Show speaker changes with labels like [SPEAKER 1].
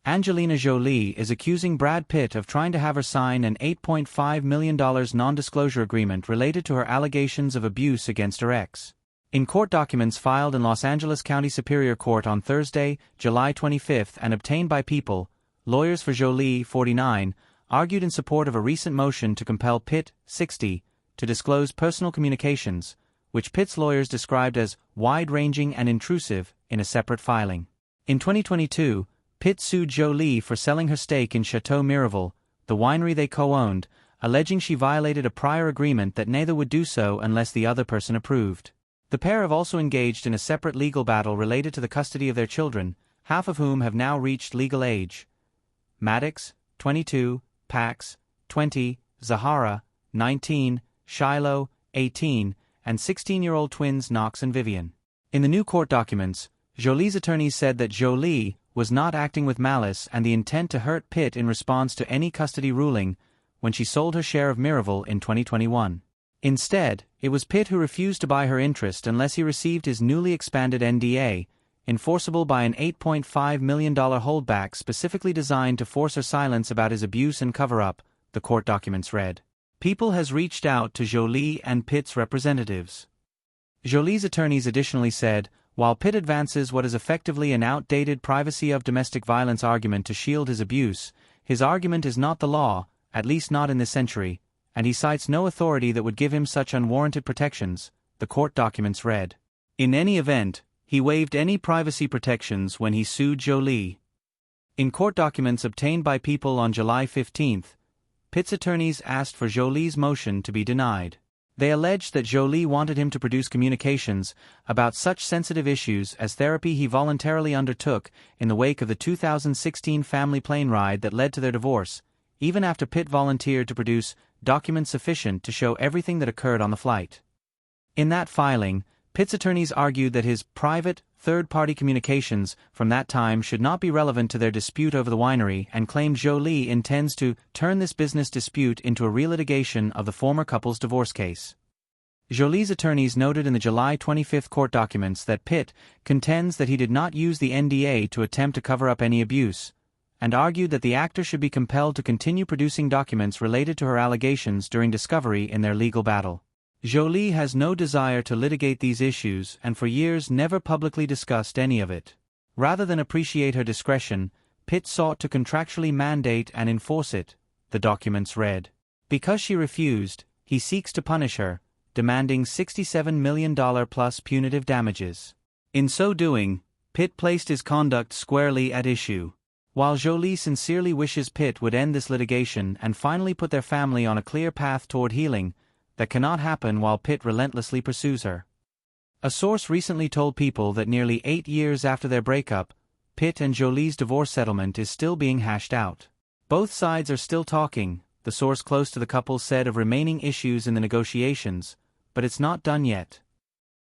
[SPEAKER 1] Angelina Jolie is accusing Brad Pitt of trying to have her sign an $8.5 million non-disclosure agreement related to her allegations of abuse against her ex. In court documents filed in Los Angeles County Superior Court on Thursday, July 25 and obtained by People, lawyers for Jolie, 49, argued in support of a recent motion to compel Pitt, 60, to disclose personal communications, which Pitt's lawyers described as wide-ranging and intrusive, in a separate filing. In 2022, Pitt sued Jolie for selling her stake in Chateau Miraval, the winery they co-owned, alleging she violated a prior agreement that neither would do so unless the other person approved. The pair have also engaged in a separate legal battle related to the custody of their children, half of whom have now reached legal age. Maddox, 22, Pax, 20, Zahara, 19, Shiloh, 18, and 16-year-old twins Knox and Vivian. In the new court documents, Jolie's attorneys said that Jolie was not acting with malice and the intent to hurt Pitt in response to any custody ruling when she sold her share of Miraval in 2021. Instead, it was Pitt who refused to buy her interest unless he received his newly expanded NDA, enforceable by an $8.5 million holdback specifically designed to force her silence about his abuse and cover-up, the court documents read. People has reached out to Jolie and Pitt's representatives. Jolie's attorneys additionally said, while Pitt advances what is effectively an outdated privacy of domestic violence argument to shield his abuse, his argument is not the law, at least not in this century, and he cites no authority that would give him such unwarranted protections, the court documents read. In any event, he waived any privacy protections when he sued Jolie. In court documents obtained by People on July 15, Pitt's attorneys asked for Jolie's motion to be denied. They alleged that Jolie wanted him to produce communications about such sensitive issues as therapy he voluntarily undertook in the wake of the 2016 family plane ride that led to their divorce, even after Pitt volunteered to produce documents sufficient to show everything that occurred on the flight. In that filing, Pitt's attorneys argued that his private, third-party communications from that time should not be relevant to their dispute over the winery and claimed Jolie intends to turn this business dispute into a relitigation of the former couple's divorce case. Jolie's attorneys noted in the July 25 court documents that Pitt contends that he did not use the NDA to attempt to cover up any abuse, and argued that the actor should be compelled to continue producing documents related to her allegations during discovery in their legal battle. Jolie has no desire to litigate these issues and for years never publicly discussed any of it. Rather than appreciate her discretion, Pitt sought to contractually mandate and enforce it, the documents read. Because she refused, he seeks to punish her, demanding $67 million plus punitive damages. In so doing, Pitt placed his conduct squarely at issue. While Jolie sincerely wishes Pitt would end this litigation and finally put their family on a clear path toward healing, that cannot happen while Pitt relentlessly pursues her. A source recently told People that nearly 8 years after their breakup, Pitt and Jolie's divorce settlement is still being hashed out. Both sides are still talking, the source close to the couple said of remaining issues in the negotiations, but it's not done yet.